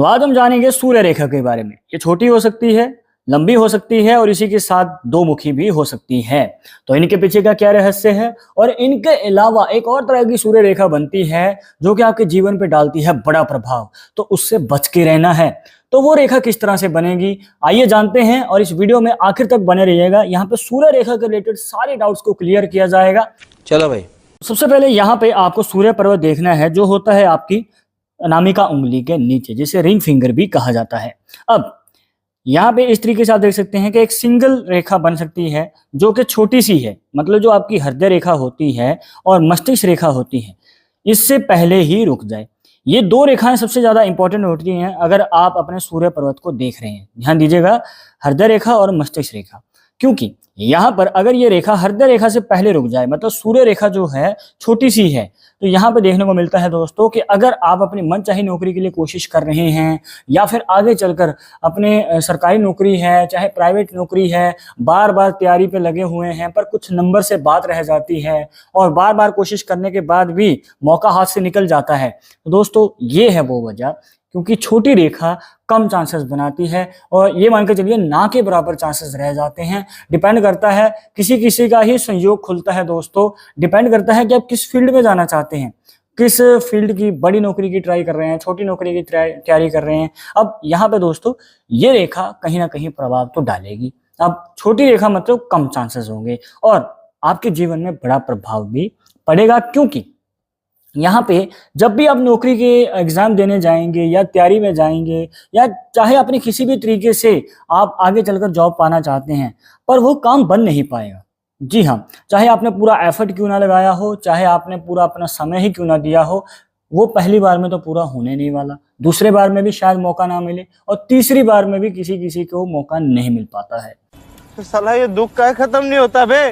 तो आज हम जानेंगे सूर्य रेखा के बारे में। ये छोटी हो सकती है, लंबी हो सकती है और इसी के साथ दो मुखी भी हो सकती है। तो इनके पीछे का क्या रहस्य है और इनके अलावा एक और तरह की सूर्य रेखा बनती है जो कि आपके जीवन पे डालती है बड़ा प्रभाव, तो उससे बच के रहना है। तो वो रेखा किस तरह से बनेगी, आइए जानते हैं और इस वीडियो में आखिर तक बने रहिएगा। यहाँ पे सूर्य रेखा के रिलेटेड सारे डाउट्स को क्लियर किया जाएगा। चलो भाई। सबसे पहले यहाँ पे आपको सूर्य पर्वत देखना है जो होता है आपकी अनामिका उंगली के नीचे, जिसे रिंग फिंगर भी कहा जाता है। अब यहाँ पे इस तरीके से आप देख सकते हैं कि एक सिंगल रेखा बन सकती है जो कि छोटी सी है, मतलब जो आपकी हृदय रेखा होती है और मस्तिष्क रेखा होती है, इससे पहले ही रुक जाए। ये दो रेखाएं सबसे ज्यादा इंपॉर्टेंट होती हैं अगर आप अपने सूर्य पर्वत को देख रहे हैं। ध्यान दीजिएगा, हृदय रेखा और मस्तिष्क रेखा, क्योंकि यहाँ पर अगर ये रेखा हृदय रेखा से पहले रुक जाए, मतलब सूर्य रेखा जो है छोटी सी है, तो यहाँ पे देखने को मिलता है दोस्तों कि अगर आप अपनी मनचाही नौकरी के लिए कोशिश कर रहे हैं या फिर आगे चलकर अपने सरकारी नौकरी है चाहे प्राइवेट नौकरी है, बार बार तैयारी पे लगे हुए हैं पर कुछ नंबर से बात रह जाती है और बार बार कोशिश करने के बाद भी मौका हाथ से निकल जाता है, तो दोस्तों ये है वो वजह, क्योंकि छोटी रेखा कम चांसेस बनाती है और ये मान के चलिए ना के बराबर चांसेस रह जाते हैं। डिपेंड करता है, किसी किसी का ही संयोग खुलता है दोस्तों। डिपेंड करता है कि आप किस फील्ड में जाना चाहते हैं, किस फील्ड की बड़ी नौकरी की ट्राई कर रहे हैं, छोटी नौकरी की तैयारी कर रहे हैं। अब यहाँ पे दोस्तों ये रेखा कहीं ना कहीं प्रभाव तो डालेगी। अब छोटी रेखा मतलब कम चांसेस होंगे और आपके जीवन में बड़ा प्रभाव भी पड़ेगा, क्योंकि यहाँ पे जब भी आप नौकरी के एग्जाम देने जाएंगे या तैयारी में जाएंगे या चाहे अपने किसी भी तरीके से आप आगे चलकर जॉब पाना चाहते हैं, पर वो काम बन नहीं पाएगा। जी हाँ, चाहे आपने पूरा एफर्ट क्यों ना लगाया हो, चाहे आपने पूरा अपना समय ही क्यों ना दिया हो, वो पहली बार में तो पूरा होने नहीं वाला, दूसरे बार में भी शायद मौका ना मिले और तीसरी बार में भी किसी किसी को मौका नहीं मिल पाता है। तो साला ये दुख का खत्म नहीं होता बे।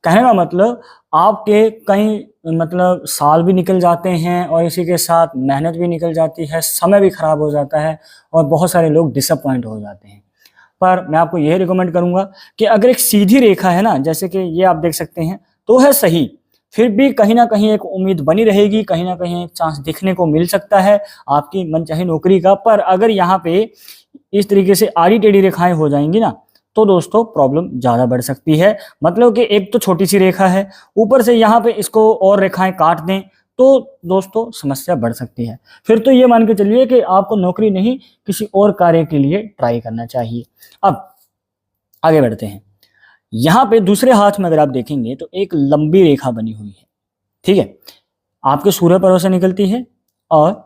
कहने का मतलब आपके कई मतलब साल भी निकल जाते हैं और इसी के साथ मेहनत भी निकल जाती है, समय भी खराब हो जाता है और बहुत सारे लोग डिसअपॉइंट हो जाते हैं। पर मैं आपको यही रिकमेंड करूंगा कि अगर एक सीधी रेखा है ना, जैसे कि ये आप देख सकते हैं, तो है सही, फिर भी कहीं ना कहीं एक उम्मीद बनी रहेगी, कहीं ना कहीं एक चांस दिखने को मिल सकता है आपकी मनचाही नौकरी का। पर अगर यहाँ पे इस तरीके से आड़ी टेढ़ी रेखाएं हो जाएंगी ना, तो दोस्तों प्रॉब्लम ज्यादा बढ़ सकती है। मतलब कि एक तो छोटी सी रेखा है, ऊपर से यहाँ पे इसको और रेखाएं काट दें तो दोस्तों समस्या बढ़ सकती है। फिर तो ये मान के चलिए कि आपको नौकरी नहीं किसी और कार्य के लिए ट्राई करना चाहिए। अब आगे बढ़ते हैं। यहाँ पे दूसरे हाथ में अगर आप देखेंगे तो एक लंबी रेखा बनी हुई है, ठीक है, आपके सूर्य पर्वत से निकलती है और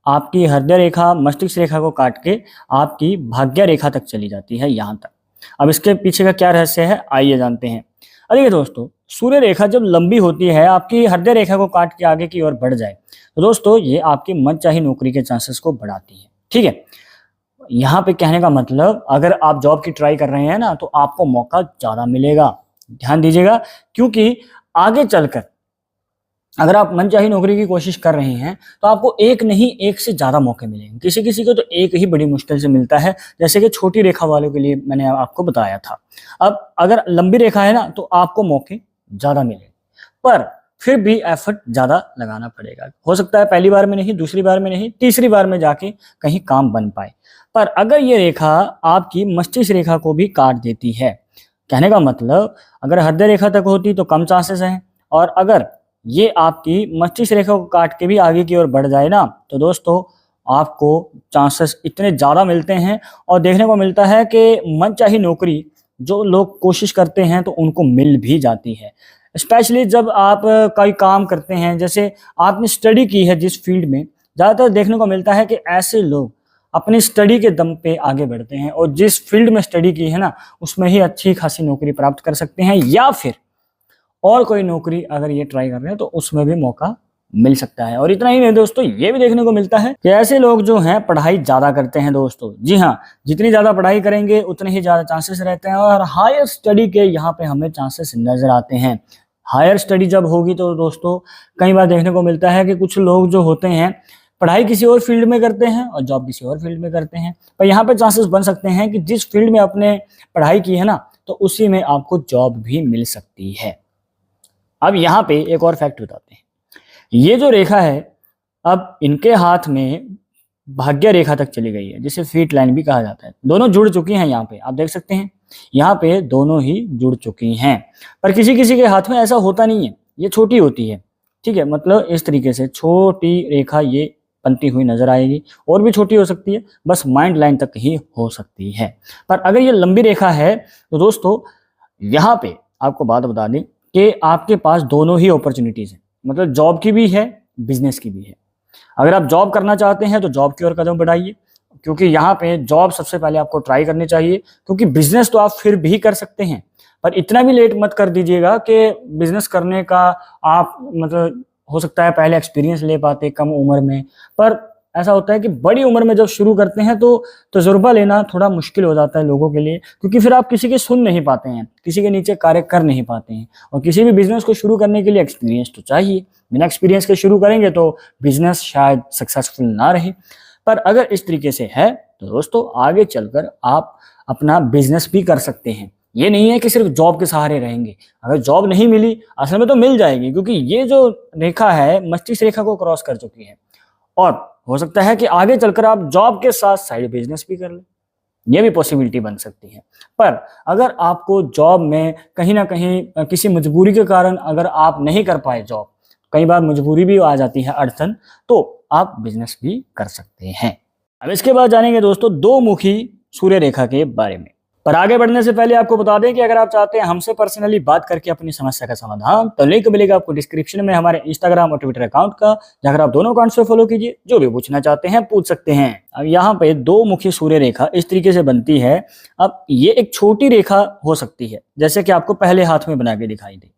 आपकी हृदय रेखा मस्तिष्क रेखा को काट के आपकी भाग्य रेखा तक चली जाती है यहाँ तक। अब इसके पीछे का क्या रहस्य है, आइए जानते हैं। अरे दोस्तों, सूर्य रेखा जब लंबी होती है, आपकी हृदय रेखा को काट के आगे की ओर बढ़ जाए, तो दोस्तों ये आपकी मनचाही नौकरी के चांसेस को बढ़ाती है। ठीक है, यहाँ पे कहने का मतलब अगर आप जॉब की ट्राई कर रहे हैं ना, तो आपको मौका ज्यादा मिलेगा। ध्यान दीजिएगा, क्योंकि आगे चलकर अगर आप मनचाही नौकरी की कोशिश कर रहे हैं तो आपको एक नहीं एक से ज्यादा मौके मिलेंगे। किसी किसी को तो एक ही बड़ी मुश्किल से मिलता है, जैसे कि छोटी रेखा वालों के लिए मैंने आपको बताया था। अब अगर लंबी रेखा है ना, तो आपको मौके ज्यादा मिलेंगे, पर फिर भी एफर्ट ज्यादा लगाना पड़ेगा। हो सकता है पहली बार में नहीं, दूसरी बार में नहीं, तीसरी बार में जाके कहीं काम बन पाए। पर अगर ये रेखा आपकी मस्तिष्क रेखा को भी काट देती है, कहने का मतलब अगर हृदय रेखा तक होती तो कम चांसेस हैं, और अगर ये आपकी मस्तिष्क रेखा को काट के भी आगे की ओर बढ़ जाए ना, तो दोस्तों आपको चांसेस इतने ज़्यादा मिलते हैं और देखने को मिलता है कि मनचाही नौकरी जो लोग कोशिश करते हैं तो उनको मिल भी जाती है। स्पेशली जब आप कोई काम करते हैं, जैसे आपने स्टडी की है जिस फील्ड में, ज़्यादातर देखने को मिलता है कि ऐसे लोग अपनी स्टडी के दम पे आगे बढ़ते हैं और जिस फील्ड में स्टडी की है ना, उसमें ही अच्छी खासी नौकरी प्राप्त कर सकते हैं, या फिर और कोई नौकरी अगर ये ट्राई कर रहे हैं तो उसमें भी मौका मिल सकता है। और इतना ही नहीं दोस्तों, ये भी देखने को मिलता है कि ऐसे लोग जो हैं पढ़ाई ज्यादा करते हैं दोस्तों। जी हाँ, जितनी ज्यादा पढ़ाई करेंगे उतने ही ज्यादा चांसेस रहते हैं और हायर स्टडी के यहाँ पे हमें चांसेस नजर आते हैं। हायर स्टडी जब होगी तो दोस्तों कई बार देखने को मिलता है कि कुछ लोग जो होते हैं पढ़ाई किसी और फील्ड में करते हैं और जॉब किसी और फील्ड में करते हैं, पर यहाँ पे चांसेस बन सकते हैं कि जिस फील्ड में आपने पढ़ाई की है ना, तो उसी में आपको जॉब भी मिल सकती है। अब यहाँ पे एक और फैक्ट बताते हैं। ये जो रेखा है, अब इनके हाथ में भाग्य रेखा तक चली गई है, जिसे फीट लाइन भी कहा जाता है। दोनों जुड़ चुकी हैं, यहाँ पे आप देख सकते हैं, यहाँ पे दोनों ही जुड़ चुकी हैं। पर किसी किसी के हाथ में ऐसा होता नहीं है, ये छोटी होती है, ठीक है। मतलब इस तरीके से छोटी रेखा ये बनती हुई नजर आएगी, और भी छोटी हो सकती है, बस माइंड लाइन तक ही हो सकती है। पर अगर ये लंबी रेखा है तो दोस्तों यहाँ पे आपको बात बता दें कि आपके पास दोनों ही अपॉर्चुनिटीज हैं, मतलब जॉब की भी है, बिजनेस की भी है। अगर आप जॉब करना चाहते हैं तो जॉब की ओर कदम बढ़ाइए, क्योंकि यहाँ पे जॉब सबसे पहले आपको ट्राई करनी चाहिए, क्योंकि बिजनेस तो आप फिर भी कर सकते हैं, पर इतना भी लेट मत कर दीजिएगा कि बिजनेस करने का आप मतलब हो सकता है पहले एक्सपीरियंस ले पाते कम उम्र में। पर ऐसा होता है कि बड़ी उम्र में जब शुरू करते हैं तो तजुर्बा लेना थोड़ा मुश्किल हो जाता है लोगों के लिए, क्योंकि फिर आप किसी के सुन नहीं पाते हैं, किसी के नीचे कार्य कर नहीं पाते हैं। और किसी भी बिजनेस को शुरू करने के लिए एक्सपीरियंस तो चाहिए, बिना एक्सपीरियंस के शुरू करेंगे तो बिजनेस शायद सक्सेसफुल ना रहे। पर अगर इस तरीके से है तो दोस्तों आगे चलकर आप अपना बिजनेस भी कर सकते हैं। ये नहीं है कि सिर्फ जॉब के सहारे रहेंगे। अगर जॉब नहीं मिली, असल में तो मिल जाएगी, क्योंकि ये जो रेखा है मस्तिष्क रेखा को क्रॉस कर चुकी है, और हो सकता है कि आगे चलकर आप जॉब के साथ साइड बिजनेस भी कर लें, ये भी पॉसिबिलिटी बन सकती है। पर अगर आपको जॉब में कहीं ना कहीं किसी मजबूरी के कारण अगर आप नहीं कर पाए जॉब, कई बार मजबूरी भी आ जाती है, अड़चन, तो आप बिजनेस भी कर सकते हैं। अब इसके बाद जानेंगे दोस्तों दो मुखी सूर्य रेखा के बारे में। पर आगे बढ़ने से पहले आपको बता दें कि अगर आप चाहते हैं हमसे पर्सनली बात करके अपनी समस्या का समाधान, तो लिंक मिलेगा आपको डिस्क्रिप्शन में हमारे इंस्टाग्राम और ट्विटर अकाउंट का, जाकर आप दोनों अकाउंट से फॉलो कीजिए, जो भी पूछना चाहते हैं पूछ सकते हैं। अब यहाँ पे दो मुखी सूर्य रेखा इस तरीके से बनती है। अब ये एक छोटी रेखा हो सकती है, जैसे कि आपको पहले हाथ में बना के दिखाई दे।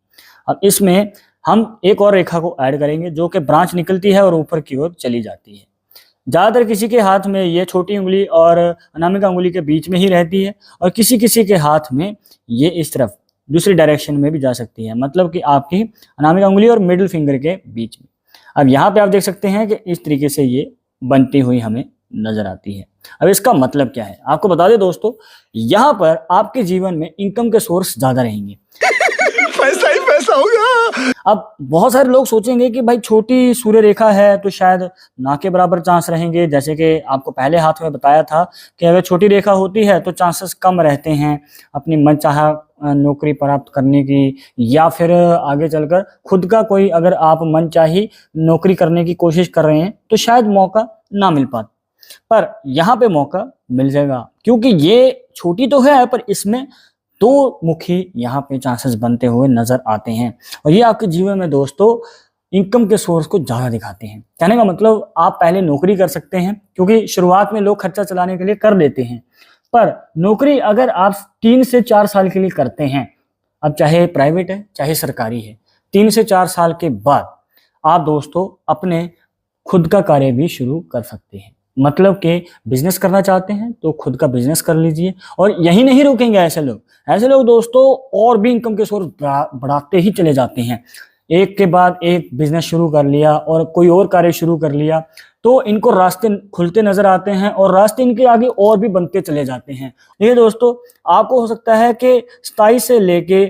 अब इसमें हम एक और रेखा को ऐड करेंगे, जो कि ब्रांच निकलती है और ऊपर की ओर चली जाती है। ज्यादातर किसी के हाथ में ये छोटी उंगली और अनामिका उंगली के बीच में ही रहती है, और किसी किसी के हाथ में ये इस तरफ दूसरी डायरेक्शन में भी जा सकती है, मतलब कि आपकी अनामिका उंगली और मिडिल फिंगर के बीच में। अब यहाँ पे आप देख सकते हैं कि इस तरीके से ये बनती हुई हमें नजर आती है। अब इसका मतलब क्या है आपको बता दें दोस्तों, यहाँ पर आपके जीवन में इनकम के सोर्स ज्यादा रहेंगे। पैसा ही पैसा होगा। अब बहुत सारे लोग सोचेंगे कि भाई छोटी सूर्य रेखा है तो शायद ना के बराबर चांस रहेंगे, जैसे कि आपको पहले हाथ में बताया था कि अगर छोटी रेखा होती है तो चांसेस कम रहते हैं अपनी मनचाहा नौकरी प्राप्त करने की, या फिर आगे चलकर खुद का कोई अगर आप मनचाही नौकरी करने की कोशिश कर रहे हैं तो शायद मौका ना मिल पाता। पर यहाँ पे मौका मिल जाएगा, क्योंकि ये छोटी तो है पर इसमें दो मुखी यहाँ पे चांसेस बनते हुए नजर आते हैं, और ये आपके जीवन में दोस्तों इनकम के सोर्स को ज्यादा दिखाते हैं। कहने का मतलब आप पहले नौकरी कर सकते हैं, क्योंकि शुरुआत में लोग खर्चा चलाने के लिए कर लेते हैं, पर नौकरी अगर आप 3 से 4 साल के लिए करते हैं, अब चाहे प्राइवेट है चाहे सरकारी है, 3 से 4 साल के बाद आप दोस्तों अपने खुद का कार्य भी शुरू कर सकते हैं। मतलब कि बिजनेस करना चाहते हैं तो खुद का बिजनेस कर लीजिए, और यही नहीं रुकेंगे ऐसे लोग दोस्तों और भी इनकम के सोर्स बढ़ाते ही चले जाते हैं। एक के बाद एक बिजनेस शुरू कर लिया और कोई और कार्य शुरू कर लिया, तो इनको रास्ते खुलते नजर आते हैं और रास्ते इनके आगे और भी बनते चले जाते हैं। ये दोस्तों आपको हो सकता है कि 27 से लेके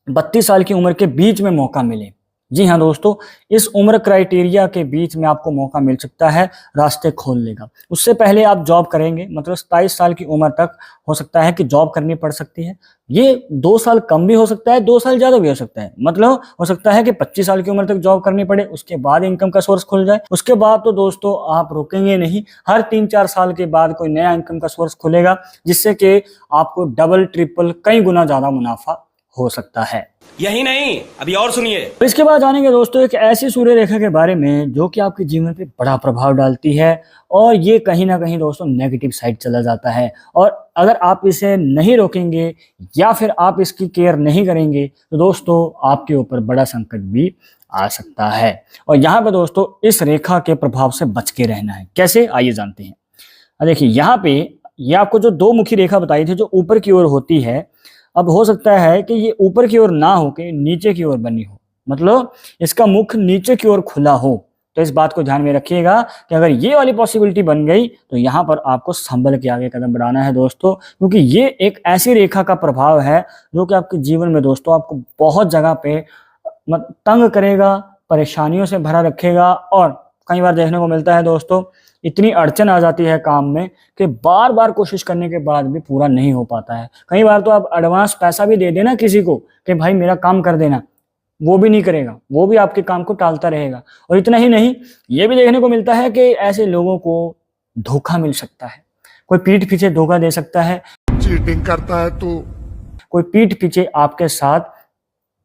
32 साल की उम्र के बीच में मौका मिले। जी हाँ दोस्तों, इस उम्र क्राइटेरिया के बीच में आपको मौका मिल सकता है, रास्ते खोल लेगा। उससे पहले आप जॉब करेंगे, मतलब 27 साल की उम्र तक हो सकता है कि जॉब करनी पड़ सकती है। ये 2 साल कम भी हो सकता है, 2 साल ज्यादा भी हो सकता है। मतलब हो सकता है कि 25 साल की उम्र तक जॉब करनी पड़े, उसके बाद इनकम का सोर्स खुल जाए। उसके बाद तो दोस्तों आप रुकेंगे नहीं, हर 3-4 साल के बाद कोई नया इनकम का सोर्स खुलेगा, जिससे कि आपको डबल ट्रिपल कई गुना ज्यादा मुनाफा हो सकता है। यही नहीं, अभी और सुनिए। इसके बाद जानेंगे दोस्तों एक ऐसी सूर्य रेखा के बारे में जो कि आपके जीवन पे बड़ा प्रभाव डालती है, और ये कहीं ना कहीं दोस्तों नेगेटिव साइड चला जाता है, और अगर आप इसे नहीं रोकेंगे या फिर आप इसकी केयर नहीं करेंगे तो दोस्तों आपके ऊपर बड़ा संकट भी आ सकता है। और यहाँ पे दोस्तों इस रेखा के प्रभाव से बच के रहना है। कैसे, आइए जानते हैं। देखिए यहाँ पे ये आपको जो दो मुखी रेखा बताई थी जो ऊपर की ओर होती है, अब हो सकता है कि ये ऊपर की ओर ना हो के नीचे की ओर बनी हो, मतलब इसका मुख नीचे की ओर खुला हो। तो इस बात को ध्यान में रखिएगा कि अगर ये वाली पॉसिबिलिटी बन गई तो यहाँ पर आपको संभल के आगे कदम बढ़ाना है दोस्तों, क्योंकि ये एक ऐसी रेखा का प्रभाव है जो कि आपके जीवन में दोस्तों आपको बहुत जगह पे तंग करेगा, परेशानियों से भरा रखेगा। और कई बार देखने को मिलता है दोस्तों इतनी अड़चन आ जाती है काम में कि बार बार कोशिश करने के बाद भी पूरा नहीं हो पाता है। कई बार तो आप एडवांस पैसा भी दे देना किसी को कि भाई मेरा काम कर देना, वो भी नहीं करेगा, वो भी आपके काम को टालता रहेगा। और इतना ही नहीं, ये भी देखने को मिलता है कि ऐसे लोगों को धोखा मिल सकता है, कोई पीठ पीछे धोखा दे सकता है, चीटिंग करता है तू। कोई पीठ पीछे आपके साथ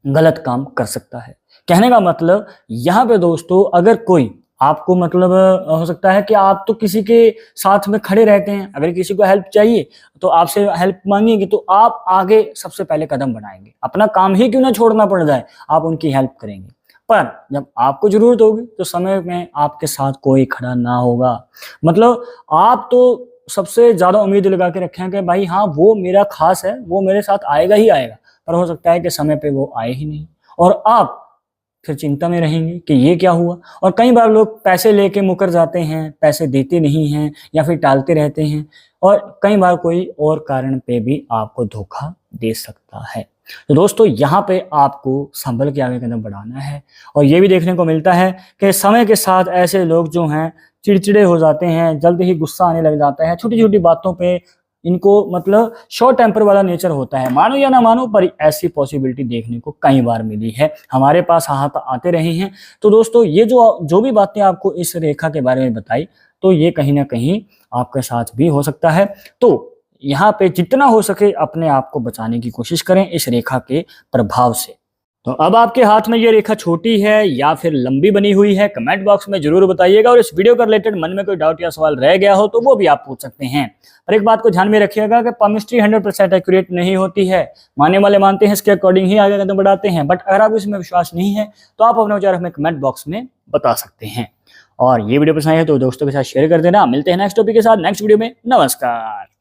गलत काम कर सकता है। कहने का मतलब यहाँ पे दोस्तों, अगर कोई आपको मतलब हो सकता है कि आप तो किसी के साथ में खड़े रहते हैं, अगर किसी को हेल्प चाहिए तो आपसे हेल्प मांगेंगे तो आप आगे सबसे पहले कदम बढ़ाएंगे, अपना काम ही क्यों ना छोड़ना पड़ जाए, आप उनकी हेल्प करेंगे। पर जब आपको जरूरत होगी तो समय में आपके साथ कोई खड़ा ना होगा। मतलब आप तो सबसे ज्यादा उम्मीद लगा के रखें कि भाई हाँ वो मेरा खास है, वो मेरे साथ आएगा ही आएगा, पर हो सकता है कि समय पे वो आए ही नहीं और आप फिर चिंता में रहेंगे कि ये क्या हुआ। और कई बार लोग पैसे लेके मुकर जाते हैं, पैसे देते नहीं हैं या फिर टालते रहते हैं, और कई बार कोई और कारण पे भी आपको धोखा दे सकता है। तो दोस्तों यहाँ पे आपको संभल के आगे कदम बढ़ाना है। और ये भी देखने को मिलता है कि समय के साथ ऐसे लोग जो हैं चिड़चिड़े हो जाते हैं, जल्द ही गुस्सा आने लग जाता है, छोटी छोटी बातों पे इनको मतलब शॉर्ट टेम्पर वाला नेचर होता है। मानो या ना मानो, पर ऐसी पॉसिबिलिटी देखने को कई बार मिली है, हमारे पास हाथ आते रहे हैं। तो दोस्तों ये जो भी बातें आपको इस रेखा के बारे में बताई, तो ये कहीं ना कहीं आपके साथ भी हो सकता है। तो यहाँ पे जितना हो सके अपने आप को बचाने की कोशिश करें इस रेखा के प्रभाव से। तो अब आपके हाथ में ये रेखा छोटी है या फिर लंबी बनी हुई है, कमेंट बॉक्स में जरूर बताइएगा। और इस वीडियो के रिलेटेड मन में कोई डाउट या सवाल रह गया हो तो वो भी आप पूछ सकते हैं। पर एक बात को ध्यान में रखिएगा कि पामिस्ट्री 100% एक्यूरेट नहीं होती है। मानने वाले मानते हैं, इसके अकॉर्डिंग ही आगे कदम बढ़ाते हैं। बट अगर आपको इसमें विश्वास नहीं है तो आप अपने विचार हमें कमेंट बॉक्स में बता सकते हैं। और ये वीडियो पसंद आए तो दोस्तों के साथ शेयर कर देना। मिलते हैं नेक्स्ट टॉपिक के साथ नेक्स्ट वीडियो में। नमस्कार।